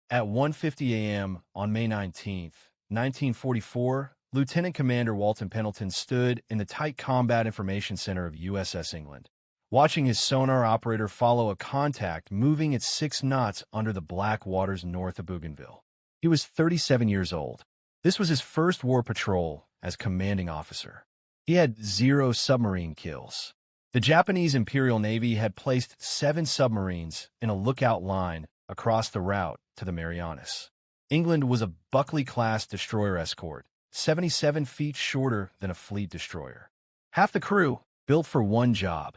At 1:50 a.m. on May 19, 1944, Lieutenant Commander Walton Pendleton stood in the tight Combat Information Center of USS England, watching his sonar operator follow a contact moving at 6 knots under the black waters north of Bougainville. He was 37 years old. This was his first war patrol as commanding officer. He had 0 submarine kills. The Japanese Imperial Navy had placed 7 submarines in a lookout line across the route to the Marianas. England was a Buckley-class destroyer escort, 77 feet shorter than a fleet destroyer. Half the crew built for one job: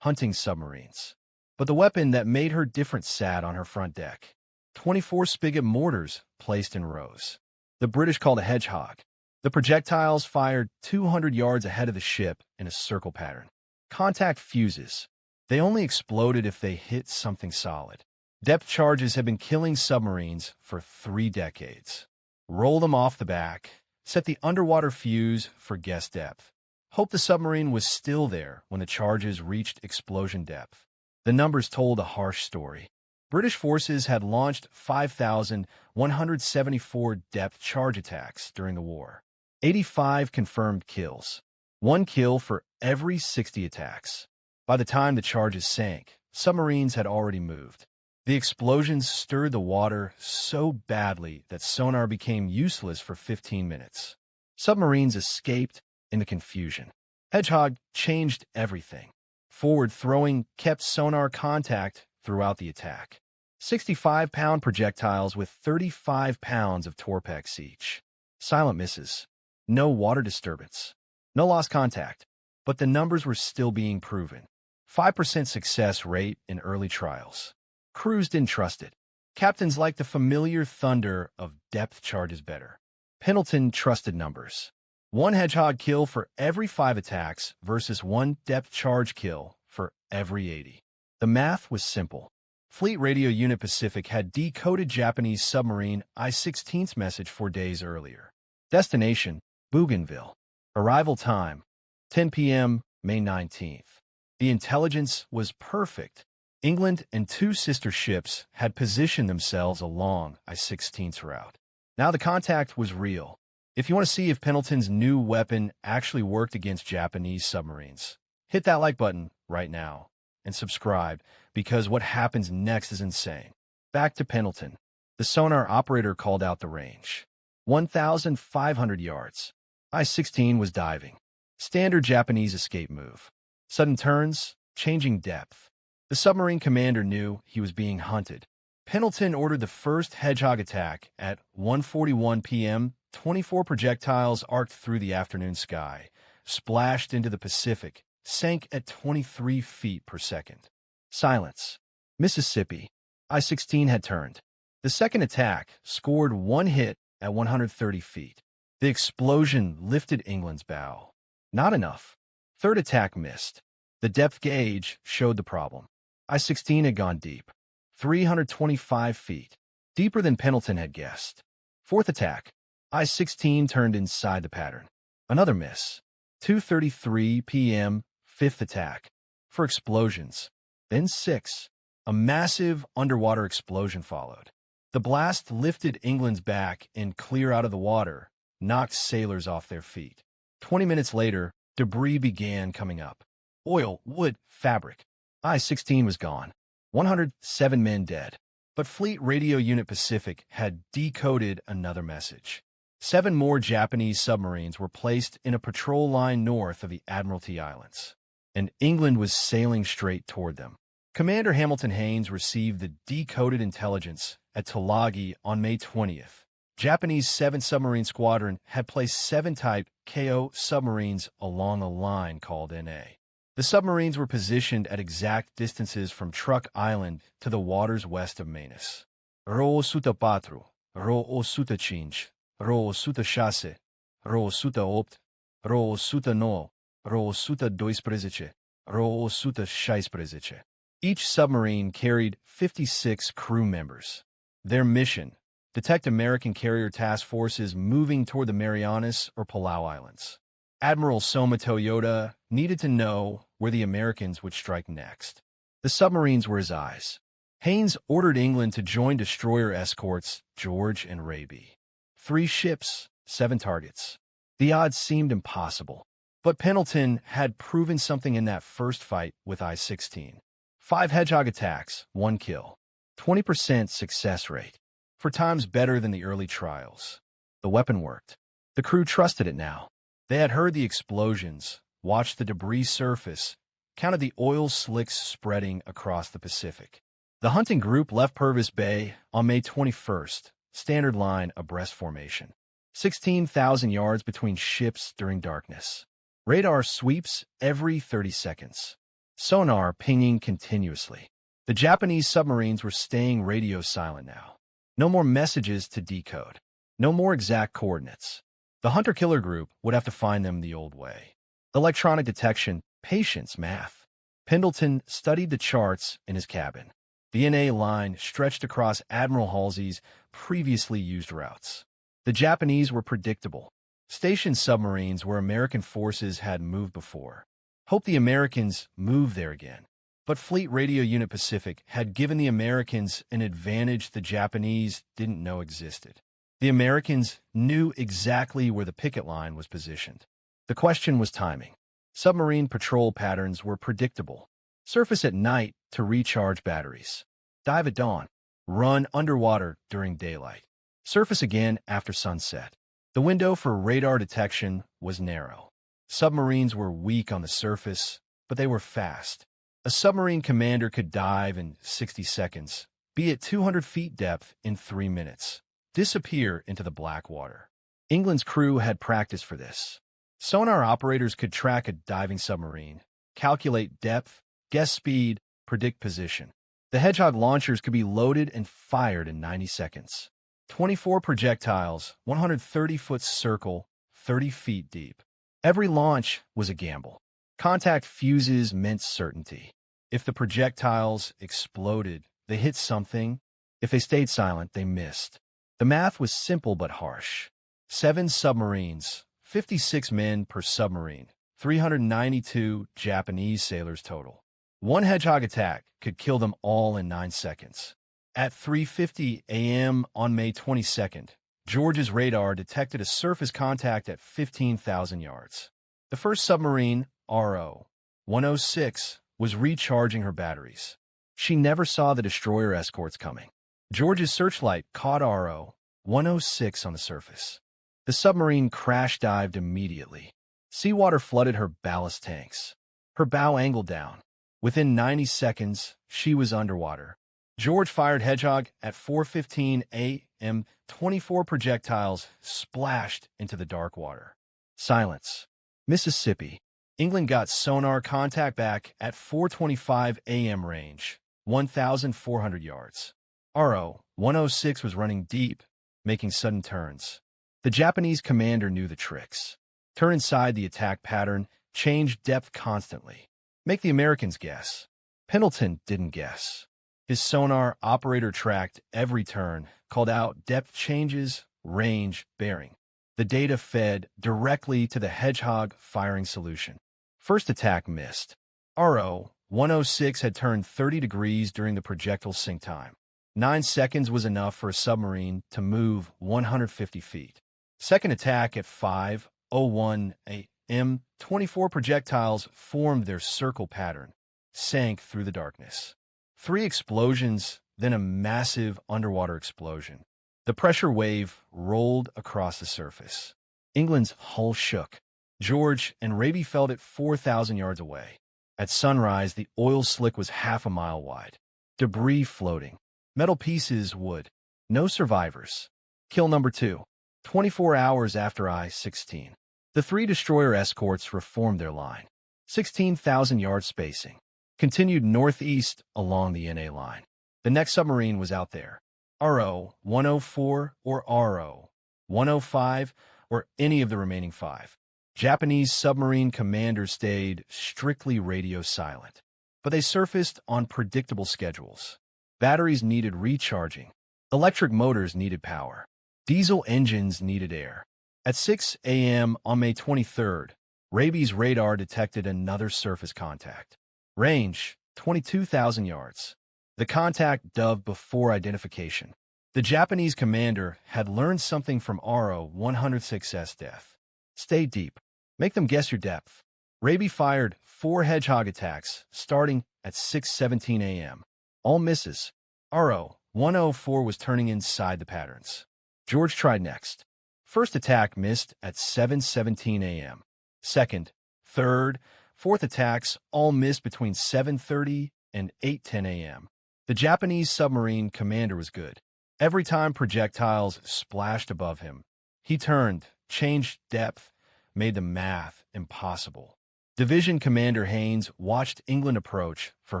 hunting submarines. But the weapon that made her different sat on her front deck: 24 spigot mortars placed in rows. The British called a Hedgehog. The projectiles fired 200 yards ahead of the ship in a circle pattern. Contact fuses. They only exploded if they hit something solid. Depth charges have been killing submarines for 3 decades. Roll them off the back, set the underwater fuse for guess depth. Hope the submarine was still there when the charges reached explosion depth. The numbers told a harsh story. British forces had launched 5,174 depth charge attacks during the war. 85 confirmed kills. 1 kill for every 60 attacks. By the time the charges sank, submarines had already moved. The explosions stirred the water so badly that sonar became useless for 15 minutes. Submarines escaped in the confusion. Hedgehog changed everything. Forward throwing kept sonar contact throughout the attack. 65-pound projectiles with 35 pounds of torpex each. Silent misses. No water disturbance. No lost contact. But the numbers were still being proven. 5% success rate in early trials. Crews didn't trust it. Captains liked the familiar thunder of depth charges better. Pendleton trusted numbers. 1 Hedgehog kill for every 5 attacks versus 1 depth charge kill for every 80. The math was simple. Fleet Radio Unit Pacific had decoded Japanese submarine I-16's message 4 days earlier. Destination: Bougainville. Arrival time: 10 p.m., May 19th. The intelligence was perfect. England and 2 sister ships had positioned themselves along I-16's route. Now the contact was real. If you want to see if Pendleton's new weapon actually worked against Japanese submarines, hit that like button right now and subscribe, because what happens next is insane. Back to Pendleton. The sonar operator called out the range: 1,500 yards. I-16 was diving. Standard Japanese escape move. Sudden turns, changing depth. The submarine commander knew he was being hunted. Pendleton ordered the first Hedgehog attack at 1:41 p.m. 24 projectiles arced through the afternoon sky, splashed into the Pacific, sank at 23 feet per second. Silence. Mississippi. I-16 had turned. The second attack scored 1 hit at 130 feet. The explosion lifted England's bow. Not enough. Third attack missed. The depth gauge showed the problem. I-16 had gone deep. 325 feet. Deeper than Pendleton had guessed. Fourth attack. I-16 turned inside the pattern. Another miss. 2:33 p.m. Fifth attack. 4 explosions. Then 6. A massive underwater explosion followed. The blast lifted England's back and clear out of the water, knocked sailors off their feet. 20 minutes later, debris began coming up. Oil, wood, fabric. I-16 was gone. 107 men dead. But Fleet Radio Unit Pacific had decoded another message. 7 more Japanese submarines were placed in a patrol line north of the Admiralty Islands, and England was sailing straight toward them. Commander Hamilton Haynes received the decoded intelligence at Tulagi on May 20th. Japanese 7th Submarine Squadron had placed 7 Type KO submarines along a line called NA. The submarines were positioned at exact distances from Truk Island to the waters west of Manus. Ro suta patru, ro suta cinci, ro suta șase, ro suta opt, ro suta nouă, ro suta doisprezece, ro suta șaisprezece. Each submarine carried 56 crew members. Their mission: detect American carrier task forces moving toward the Marianas or Palau Islands. Admiral Soma Toyota needed to know where the Americans would strike next. The submarines were his eyes. Haynes ordered England to join destroyer escorts George and Raby. 3 ships, 7 targets. The odds seemed impossible, but Pendleton had proven something in that first fight with I-16. 5 Hedgehog attacks, 1 kill. 20% success rate. 4 times better than the early trials. The weapon worked. The crew trusted it now. They had heard the explosions, watched the debris surface, counted the oil slicks spreading across the Pacific. The hunting group left Purvis Bay on May 21st, standard line abreast formation. 16,000 yards between ships during darkness. Radar sweeps every 30 seconds. Sonar pinging continuously. The Japanese submarines were staying radio silent now. No more messages to decode. No more exact coordinates. The hunter-killer group would have to find them the old way. Electronic detection, patience, math. Pendleton studied the charts in his cabin. The NA line stretched across Admiral Halsey's previously used routes. The Japanese were predictable. Stationed submarines where American forces had moved before. Hope the Americans move there again. But Fleet Radio Unit Pacific had given the Americans an advantage the Japanese didn't know existed. The Americans knew exactly where the picket line was positioned. The question was timing. Submarine patrol patterns were predictable. Surface at night to recharge batteries. Dive at dawn. Run underwater during daylight. Surface again after sunset. The window for radar detection was narrow. Submarines were weak on the surface, but they were fast. A submarine commander could dive in 60 seconds, be at 200 feet depth in 3 minutes, disappear into the black water. England's crew had practiced for this. Sonar operators could track a diving submarine, calculate depth, guess speed, predict position. The Hedgehog launchers could be loaded and fired in 90 seconds. 24 projectiles, 130-foot circle, 30 feet deep. Every launch was a gamble. Contact fuses meant certainty. If the projectiles exploded, they hit something. If they stayed silent, they missed. The math was simple but harsh. 7 submarines, 56 men per submarine, 392 Japanese sailors total. 1 Hedgehog attack could kill them all in 9 seconds. At 3:50 a.m. on May 22nd, George's radar detected a surface contact at 15,000 yards. The first submarine, RO-106, was recharging her batteries. She never saw the destroyer escorts coming. George's searchlight caught RO-106 on the surface. The submarine crash-dived immediately. Seawater flooded her ballast tanks. Her bow angled down. Within 90 seconds, she was underwater. George fired Hedgehog at 4:15 a.m. 24 projectiles splashed into the dark water. Silence. Mississippi. England got sonar contact back at 4:25 a.m. range, 1,400 yards. RO-106 was running deep, making sudden turns. The Japanese commander knew the tricks. Turn inside the attack pattern, change depth constantly. Make the Americans guess. Pendleton didn't guess. His sonar operator tracked every turn, called out depth changes, range, bearing. The data fed directly to the Hedgehog firing solution. First attack missed. RO-106 had turned 30 degrees during the projectile sink time. 9 seconds was enough for a submarine to move 150 feet. Second attack at 5:01 a.m. 24 projectiles formed their circle pattern, sank through the darkness. 3 explosions, then a massive underwater explosion. The pressure wave rolled across the surface. England's hull shook. George and Raby felt it 4,000 yards away. At sunrise, the oil slick was half a mile wide. Debris floating. Metal pieces, wood. No survivors. Kill number 2. 24 hours after I-16. The 3 destroyer escorts reformed their line. 16,000 yard spacing. Continued northeast along the NA line. The next submarine was out there. RO-104 or RO-105 or any of the remaining 5. Japanese submarine commanders stayed strictly radio silent, but they surfaced on predictable schedules. Batteries needed recharging. Electric motors needed power. Diesel engines needed air. At 6 a.m. on May 23rd, Raby's radar detected another surface contact. Range, 22,000 yards. The contact dove before identification. The Japanese commander had learned something from RO-106's death. Stay deep. Make them guess your depth. Raby fired 4 Hedgehog attacks, starting at 6:17 a.m. All misses. RO-104 was turning inside the patterns. George tried next. First attack missed at 7:17 a.m. Second, third, fourth attacks all missed between 7:30 and 8:10 a.m. The Japanese submarine commander was good. Every time projectiles splashed above him, he turned, changed depth, made the math impossible. Division Commander Haynes watched England approach for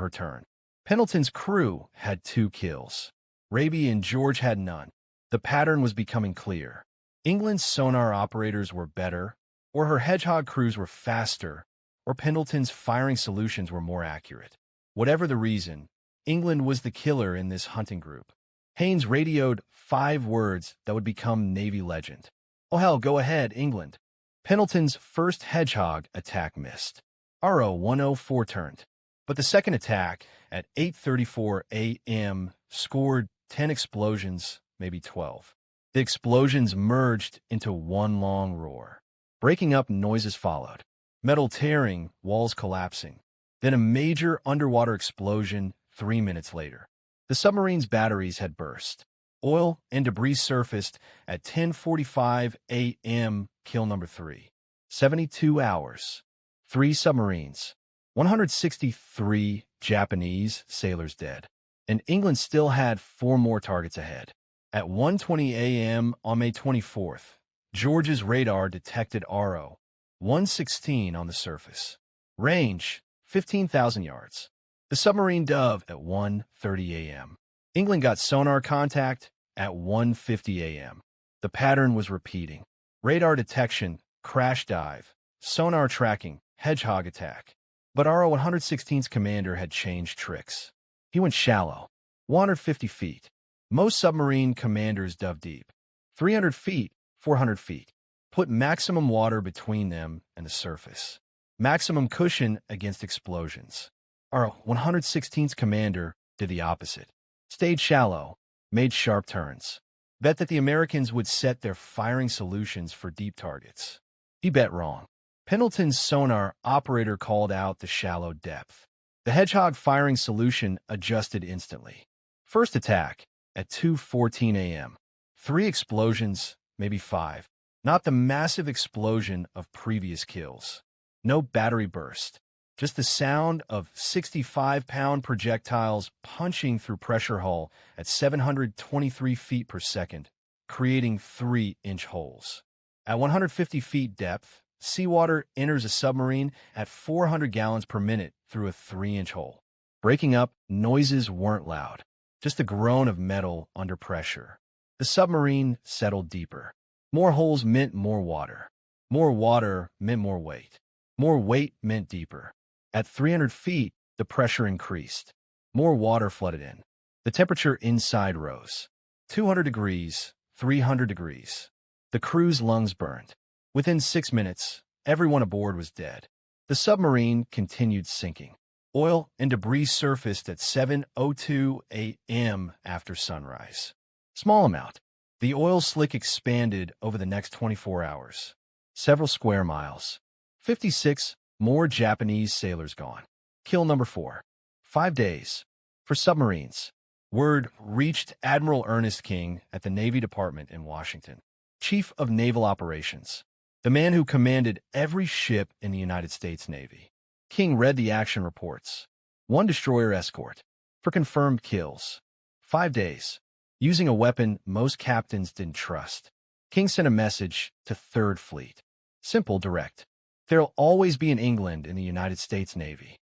her turn. Pendleton's crew had 2 kills. Raby and George had none. The pattern was becoming clear. England's sonar operators were better, or her Hedgehog crews were faster, or Pendleton's firing solutions were more accurate. Whatever the reason, England was the killer in this hunting group. Haynes radioed 5 words that would become Navy legend. "Oh hell, go ahead, England." Pendleton's first Hedgehog attack missed. RO-104 turned. But the second attack, at 8:34 a.m., scored 10 explosions, maybe 12. The explosions merged into one long roar. Breaking up noises followed. Metal tearing, walls collapsing. Then a major underwater explosion 3 minutes later. The submarine's batteries had burst. Oil and debris surfaced at 10:45 a.m., kill number 3. 72 hours. 3 submarines. 163 Japanese sailors dead. And England still had 4 more targets ahead. At 1:20 a.m. on May 24th, George's radar detected RO-116 on the surface. Range, 15,000 yards. The submarine dove at 1:30 a.m. England got sonar contact at 1:50 a.m. The pattern was repeating. Radar detection, crash dive, sonar tracking, Hedgehog attack. But RO-116's commander had changed tricks. He went shallow, 150 feet. Most submarine commanders dove deep. 300 feet, 400 feet. Put maximum water between them and the surface. Maximum cushion against explosions. RO-116's commander did the opposite. Stayed shallow, made sharp turns. Bet that the Americans would set their firing solutions for deep targets. He bet wrong. Pendleton's sonar operator called out the shallow depth. The Hedgehog firing solution adjusted instantly. First attack at 2:14 a.m. 3 explosions, maybe 5. Not the massive explosion of previous kills. No battery burst. Just the sound of 65-pound projectiles punching through pressure hull at 723 feet per second, creating 3-inch holes. At 150 feet depth, seawater enters a submarine at 400 gallons per minute through a 3-inch hole. Breaking up, noises weren't loud, just the groan of metal under pressure. The submarine settled deeper. More holes meant more water. More water meant more weight. More weight meant deeper. At 300 feet, the pressure increased. More water flooded in. The temperature inside rose. 200 degrees, 300 degrees. The crew's lungs burned. Within 6 minutes, everyone aboard was dead. The submarine continued sinking. Oil and debris surfaced at 7:02 a.m. after sunrise. Small amount. The oil slick expanded over the next 24 hours. Several square miles. 56 more Japanese sailors gone. Kill number 4. 5 days. For submarines. Word reached Admiral Ernest King at the Navy Department in Washington. Chief of Naval Operations. The man who commanded every ship in the United States Navy. King read the action reports. 1 destroyer escort. For confirmed kills. 5 days. Using a weapon most captains didn't trust. King sent a message to 3rd Fleet. Simple, direct. There'll always be an England in the United States Navy.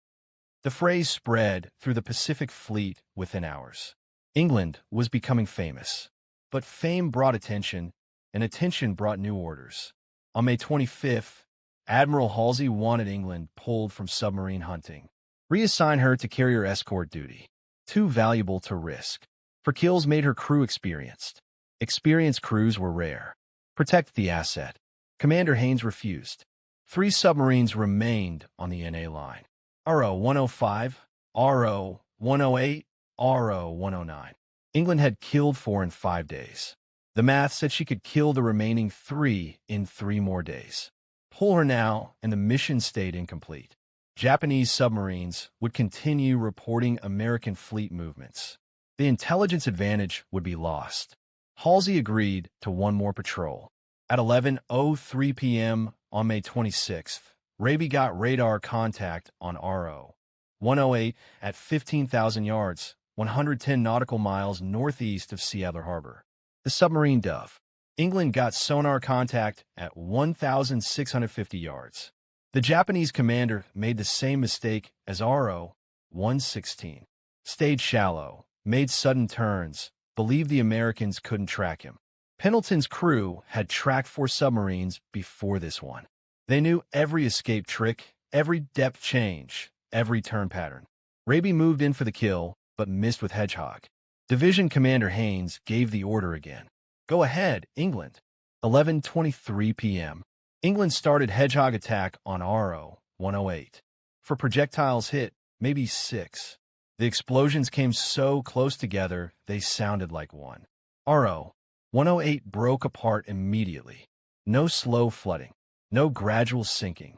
The phrase spread through the Pacific Fleet within hours. England was becoming famous. But fame brought attention, and attention brought new orders. On May 25th, Admiral Halsey wanted England pulled from submarine hunting. Reassign her to carrier escort duty. Too valuable to risk. For kills made her crew experienced. Experienced crews were rare. Protect the asset. Commander Haynes refused. 3 submarines remained on the NA line. RO-105, RO-108, RO-109. England had killed 4 in 5 days. The math said she could kill the remaining 3 in 3 more days. Pull her now, and the mission stayed incomplete. Japanese submarines would continue reporting American fleet movements. The intelligence advantage would be lost. Halsey agreed to one more patrol. At 11:03 p.m. on May 26th, Raby got radar contact on RO-108 at 15,000 yards, 110 nautical miles northeast of Seattle Harbor. The submarine Dove. England got sonar contact at 1,650 yards. The Japanese commander made the same mistake as RO-116. Stayed shallow, made sudden turns, believed the Americans couldn't track him. Pendleton's crew had tracked 4 submarines before this one. They knew every escape trick, every depth change, every turn pattern. Raby moved in for the kill, but missed with Hedgehog. Division Commander Haynes gave the order again. Go ahead, England. 11:23 p.m. England started Hedgehog attack on RO-108. For projectiles hit, maybe 6. The explosions came so close together, they sounded like one. RO-108 broke apart immediately. No slow flooding. No gradual sinking.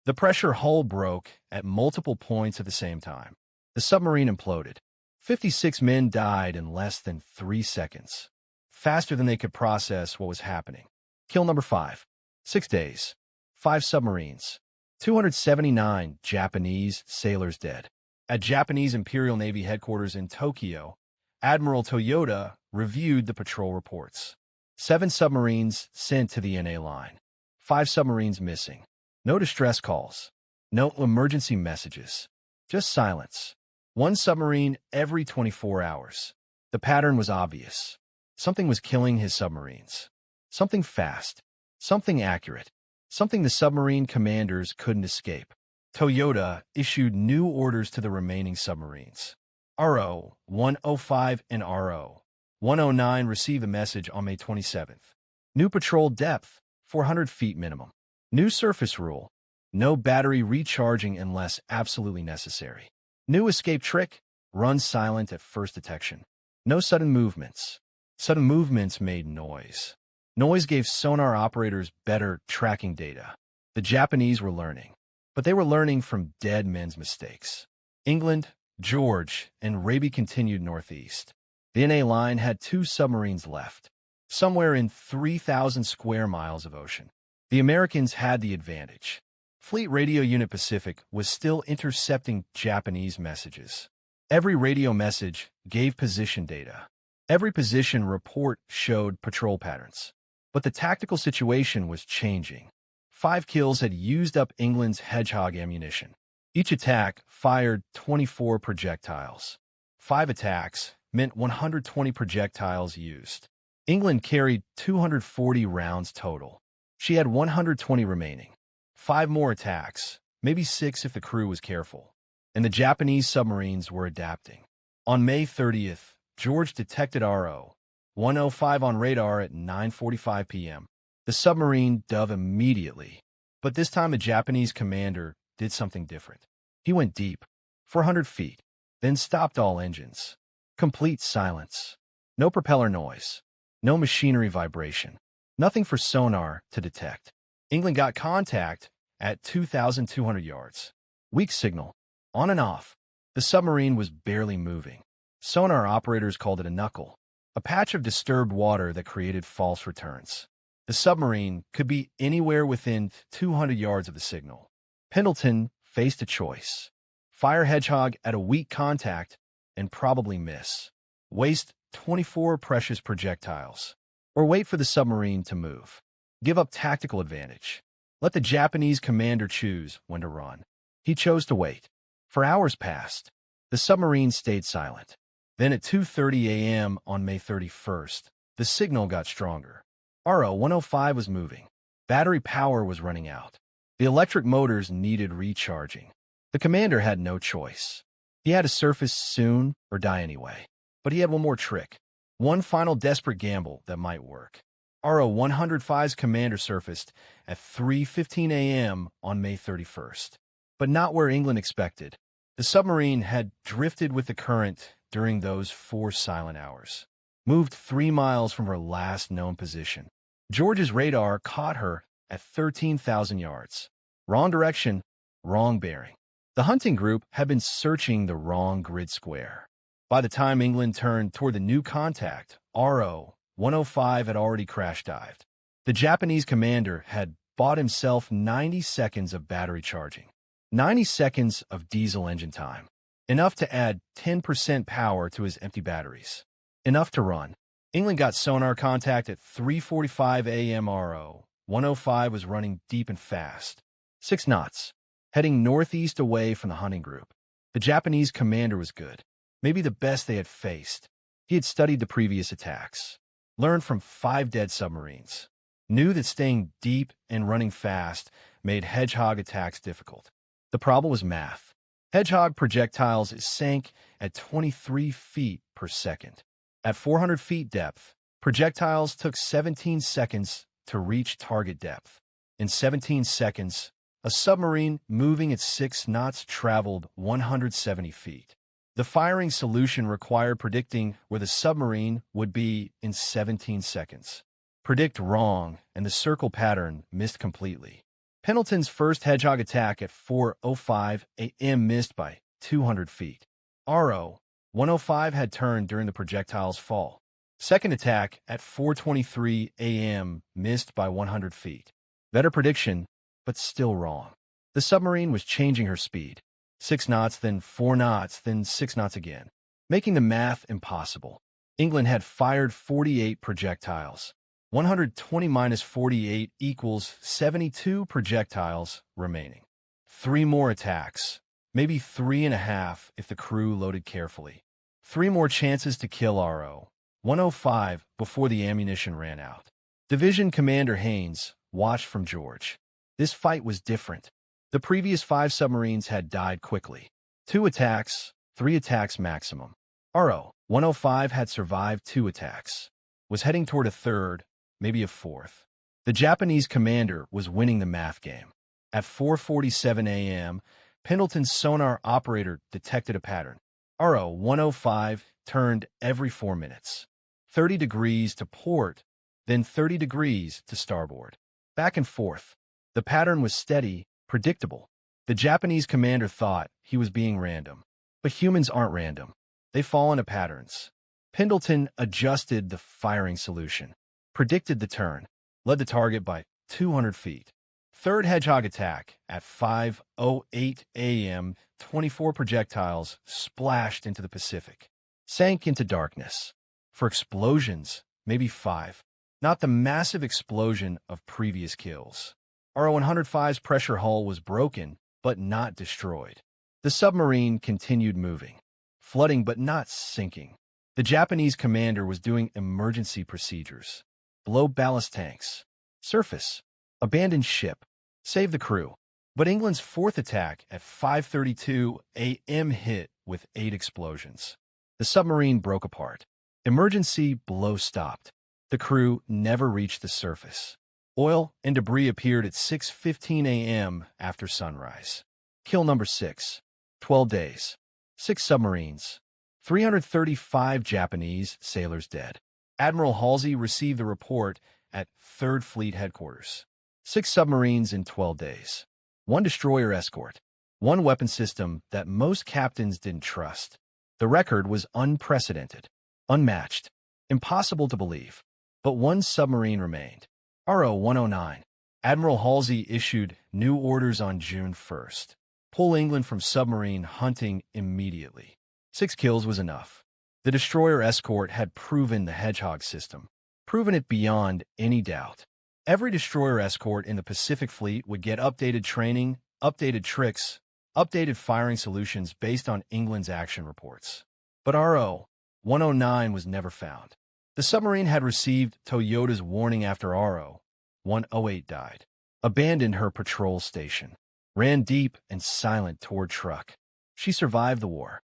The pressure hull broke at multiple points at the same time. The submarine imploded. 56 men died in less than 3 seconds. Faster than they could process what was happening. Kill number 5. 6 days. 5 submarines. 279 Japanese sailors dead. At Japanese Imperial Navy headquarters in Tokyo, Admiral Toyota reviewed the patrol reports. 7 submarines sent to the NA line. 5 submarines missing. No distress calls. No emergency messages. Just silence. 1 submarine every 24 hours. The pattern was obvious. Something was killing his submarines. Something fast. Something accurate. Something the submarine commanders couldn't escape. Toyota issued new orders to the remaining submarines. RO-105 and RO-109 received a message on May 27th. New patrol depth, 400 feet minimum. New surface rule, no battery recharging unless absolutely necessary. New escape trick, run silent at first detection. No sudden movements. Sudden movements made noise. Noise gave sonar operators better tracking data. The Japanese were learning, but they were learning from dead men's mistakes. England, George, and Raby continued northeast. The NA line had 2 submarines left, somewhere in 3,000 square miles of ocean. The Americans had the advantage. Fleet Radio Unit Pacific was still intercepting Japanese messages. Every radio message gave position data. Every position report showed patrol patterns. But the tactical situation was changing. 5 kills had used up England's Hedgehog ammunition. Each attack fired 24 projectiles. 5 attacks meant 120 projectiles used. England carried 240 rounds total. She had 120 remaining. 5 more attacks, maybe 6 if the crew was careful. And the Japanese submarines were adapting. On May 30th, George detected RO-105 on radar at 9:45 p.m. The submarine dove immediately, but this time a Japanese commander did something different. He went deep, 400 feet, then stopped all engines. Complete silence. No propeller noise. No machinery vibration. Nothing for sonar to detect. England got contact at 2,200 yards. Weak signal. On and off. The submarine was barely moving. Sonar operators called it a knuckle, a patch of disturbed water that created false returns. The submarine could be anywhere within 200 yards of the signal. Pendleton faced a choice. Fire Hedgehog at a weak contact and probably miss. Waste 24 precious projectiles. Or wait for the submarine to move. Give up tactical advantage. Let the Japanese commander choose when to run. He chose to wait. For hours passed. The submarine stayed silent. Then at 2:30 a.m. on May 31st, the signal got stronger. RO-105 was moving. Battery power was running out. The electric motors needed recharging. The commander had no choice. He had to surface soon or die anyway. But he had one more trick. One final desperate gamble that might work. RO-105's commander surfaced at 3:15 a.m. on May 31st. But not where England expected. The submarine had drifted with the current during those 4 silent hours. Moved 3 miles from her last known position. George's radar caught her at 13,000 yards. Wrong direction, wrong bearing. The hunting group had been searching the wrong grid square. By the time England turned toward the new contact, RO-105 had already crash-dived. The Japanese commander had bought himself 90 seconds of battery charging, 90 seconds of diesel engine time, enough to add 10% power to his empty batteries, enough to run. England got sonar contact at 3:45 a.m. RO-105 was running deep and fast, 6 knots, heading northeast away from the hunting group. The Japanese commander was good, maybe the best they had faced. He had studied the previous attacks, learned from 5 dead submarines, knew that staying deep and running fast made Hedgehog attacks difficult. The problem was math. Hedgehog projectiles sank at 23 feet per second. At 400 feet depth, projectiles took 17 seconds to reach target depth. In 17 seconds, a submarine moving at 6 knots traveled 170 feet. The firing solution required predicting where the submarine would be in 17 seconds. Predict wrong, and the circle pattern missed completely. Pendleton's first Hedgehog attack at 4:05 a.m. missed by 200 feet. RO-105 had turned during the projectile's fall. Second attack at 4:23 a.m. missed by 100 feet. Better prediction, but still wrong. The submarine was changing her speed. 6 knots, then 4 knots, then 6 knots again, making the math impossible. England had fired 48 projectiles. 120 minus 48 equals 72 projectiles remaining. 3 more attacks, maybe 3.5 if the crew loaded carefully. 3 more chances to kill RO-105 before the ammunition ran out. Division Commander Haynes watched from George. This fight was different. The previous 5 submarines had died quickly. 2 attacks, 3 attacks maximum. RO-105 had survived 2 attacks, was heading toward a third, maybe a fourth. The Japanese commander was winning the math game. At 4:47 a.m., Pendleton's sonar operator detected a pattern. RO-105 turned every 4 minutes. 30 degrees to port, then 30 degrees to starboard. Back and forth. The pattern was steady, predictable. The Japanese commander thought he was being random. But humans aren't random. They fall into patterns. Pendleton adjusted the firing solution, predicted the turn, led the target by 200 feet. Third Hedgehog attack at 5:08 a.m., 24 projectiles splashed into the Pacific, sank into darkness. For explosions, maybe 5. Not the massive explosion of previous kills. RO-105's pressure hull was broken, but not destroyed. The submarine continued moving, flooding but not sinking. The Japanese commander was doing emergency procedures. Blow ballast tanks. Surface. Abandon ship. Save the crew. But England's fourth attack at 5:32 a.m. hit with 8 explosions. The submarine broke apart. Emergency blow stopped. The crew never reached the surface. Oil and debris appeared at 6:15 a.m. after sunrise. Kill number 6. 12 days. 6 submarines. 335 Japanese sailors dead. Admiral Halsey received the report at 3rd Fleet Headquarters. 6 submarines in 12 days. 1 destroyer escort. 1 weapon system that most captains didn't trust. The record was unprecedented, unmatched, impossible to believe. But 1 submarine remained. RO-109. Admiral Halsey issued new orders on June 1st. Pull England from submarine hunting immediately. 6 kills was enough. The destroyer escort had proven the Hedgehog system, proven it beyond any doubt. Every destroyer escort in the Pacific Fleet would get updated training, updated tricks, updated firing solutions based on England's action reports. But RO-109 was never found. The submarine had received Toyota's warning after RO-108 died, abandoned her patrol station, ran deep and silent toward truck. She survived the war.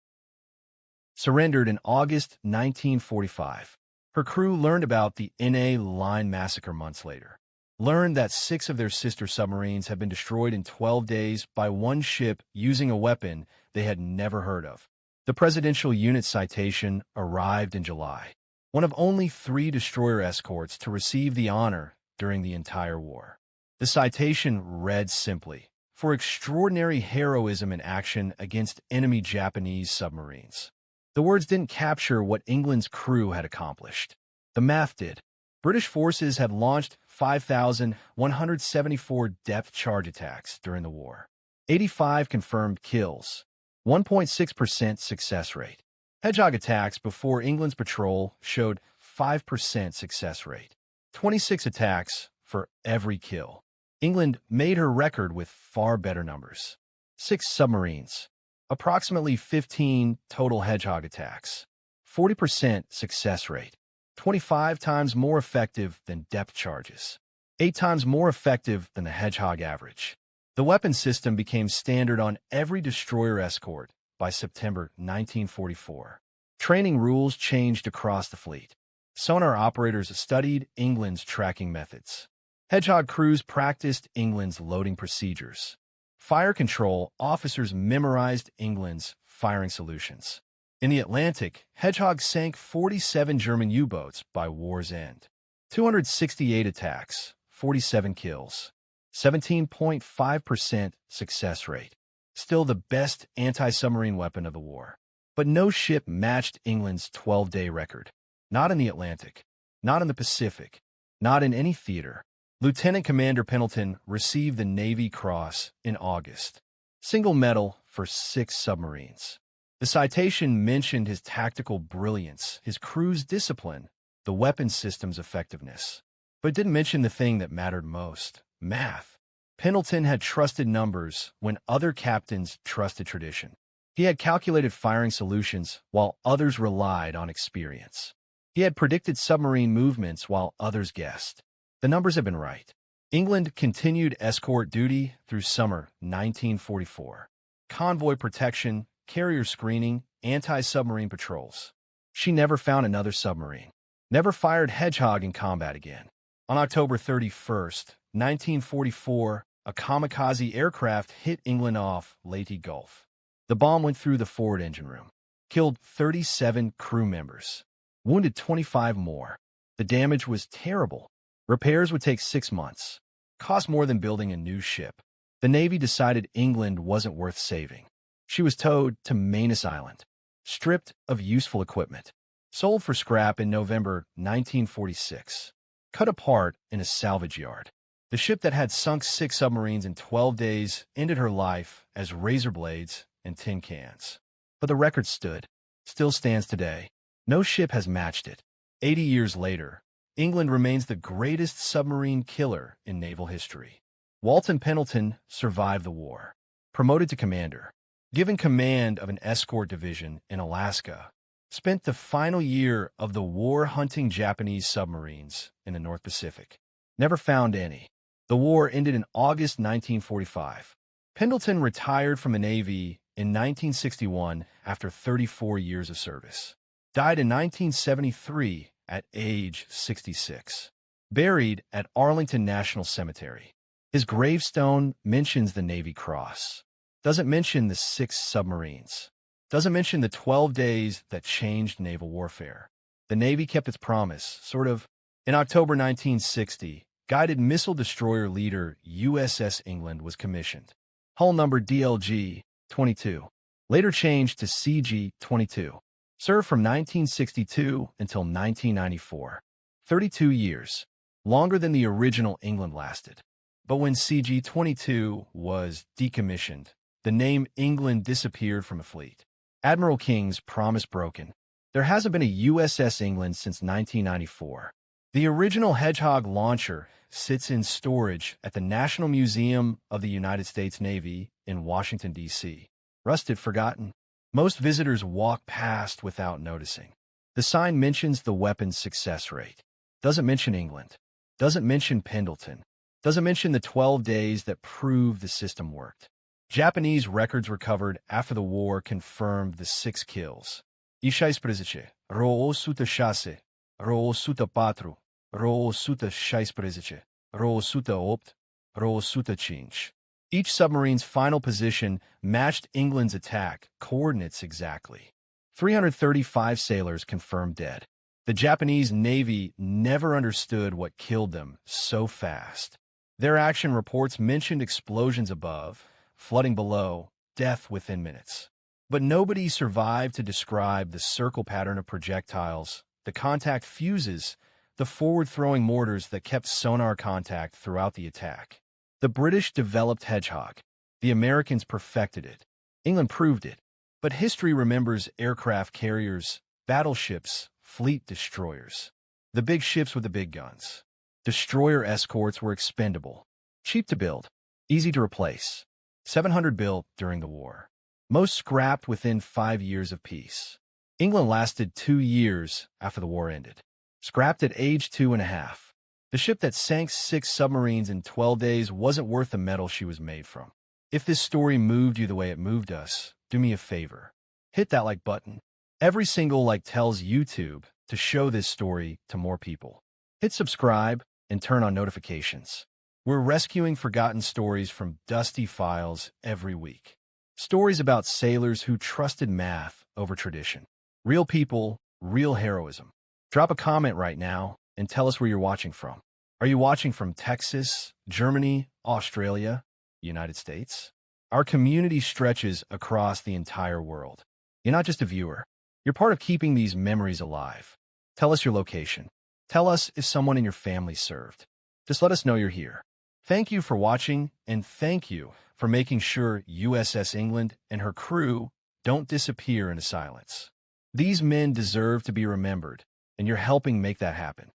Surrendered in August 1945. Her crew learned about the NA Line massacre months later. Learned that 6 of their sister submarines had been destroyed in 12 days by 1 ship using a weapon they had never heard of. The Presidential Unit Citation arrived in July, one of only 3 destroyer escorts to receive the honor during the entire war. The citation read simply, "For extraordinary heroism in action against enemy Japanese submarines." The words didn't capture what England's crew had accomplished. The math did. British forces had launched 5,174 depth charge attacks during the war. 85 confirmed kills, 1.6% success rate. Hedgehog attacks before England's patrol showed 5% success rate. 26 attacks for every kill. England made her record with far better numbers. 6 submarines. Approximately 15 total Hedgehog attacks. 40% success rate. 25 times more effective than depth charges. 8 times more effective than the Hedgehog average. The weapon system became standard on every destroyer escort by September 1944. Training rules changed across the fleet. Sonar operators studied England's tracking methods. Hedgehog crews practiced England's loading procedures. Fire control officers memorized England's firing solutions. In the Atlantic, Hedgehog sank 47 German U-boats by war's end. 268 attacks, 47 kills, 17.5% success rate. Still the best anti-submarine weapon of the war. But no ship matched England's 12-day record. Not in the Atlantic, not in the Pacific, not in any theater. Lieutenant Commander Pendleton received the Navy Cross in August. Single medal for 6 submarines. The citation mentioned his tactical brilliance, his crew's discipline, the weapon system's effectiveness. But it didn't mention the thing that mattered most, math. Pendleton had trusted numbers when other captains trusted tradition. He had calculated firing solutions while others relied on experience. He had predicted submarine movements while others guessed. The numbers have been right. England continued escort duty through summer 1944. Convoy protection, carrier screening, anti-submarine patrols. She never found another submarine. Never fired Hedgehog in combat again. On October 31st, 1944, a kamikaze aircraft hit England off Leyte Gulf. The bomb went through the forward engine room. Killed 37 crew members. Wounded 25 more. The damage was terrible. Repairs would take 6 months. Cost more than building a new ship. The Navy decided England wasn't worth saving. She was towed to Manus Island, stripped of useful equipment, sold for scrap in November 1946, cut apart in a salvage yard. The ship that had sunk 6 submarines in 12 days ended her life as razor blades and tin cans. But the record still stands today. No ship has matched it. 80 years later, England remains the greatest submarine killer in naval history. Walton Pendleton survived the war. Promoted to commander. Given command of an escort division in Alaska. Spent the final year of the war hunting Japanese submarines in the North Pacific. Never found any. The war ended in August 1945. Pendleton retired from the Navy in 1961 after 34 years of service. Died in 1973 at age 66. Buried at Arlington National Cemetery. His gravestone mentions the Navy Cross. Doesn't mention the 6 submarines. Doesn't mention the 12 days that changed naval warfare. The Navy kept its promise, sort of. In October 1960, guided missile destroyer leader USS England was commissioned. Hull number DLG-22. Later changed to CG-22. Served from 1962 until 1994. 32 years. Longer than the original England lasted. But when CG-22 was decommissioned, the name England disappeared from the fleet. Admiral King's promise broken. There hasn't been a USS England since 1994. The original Hedgehog launcher sits in storage at the National Museum of the United States Navy in Washington, D.C. Rusted, forgotten. Most visitors walk past without noticing. The sign mentions the weapon's success rate. Doesn't mention England. Doesn't mention Pendleton. Doesn't mention the 12 days that proved the system worked. Japanese records recovered after the war confirmed the 6 kills. Ishais prezice, ro suta shase, ro suta patru, ro suta shais prezice, ro suta opt, ro suta cinci. Each submarine's final position matched England's attack coordinates exactly. 335 sailors confirmed dead. The Japanese Navy never understood what killed them so fast. Their action reports mentioned explosions above, flooding below, death within minutes. But nobody survived to describe the circle pattern of projectiles, the contact fuses, the forward-throwing mortars that kept sonar contact throughout the attack. The British developed Hedgehog. The Americans perfected it. England proved it. But history remembers aircraft carriers, battleships, fleet destroyers. The big ships with the big guns. Destroyer escorts were expendable. Cheap to build. Easy to replace. 700 built during the war. Most scrapped within 5 years of peace. England lasted 2 years after the war ended. Scrapped at age 2.5. The ship that sank 6 submarines in 12 days wasn't worth the metal she was made from. If this story moved you the way it moved us, do me a favor. Hit that like button. Every single like tells YouTube to show this story to more people. Hit subscribe and turn on notifications. We're rescuing forgotten stories from dusty files every week. Stories about sailors who trusted math over tradition. Real people, real heroism. Drop a comment right now and tell us where you're watching from. Are you watching from Texas, Germany, Australia, United States? Our community stretches across the entire world. You're not just a viewer. You're part of keeping these memories alive. Tell us your location. Tell us if someone in your family served. Just let us know you're here. Thank you for watching, and thank you for making sure USS England and her crew don't disappear into silence. These men deserve to be remembered, and you're helping make that happen.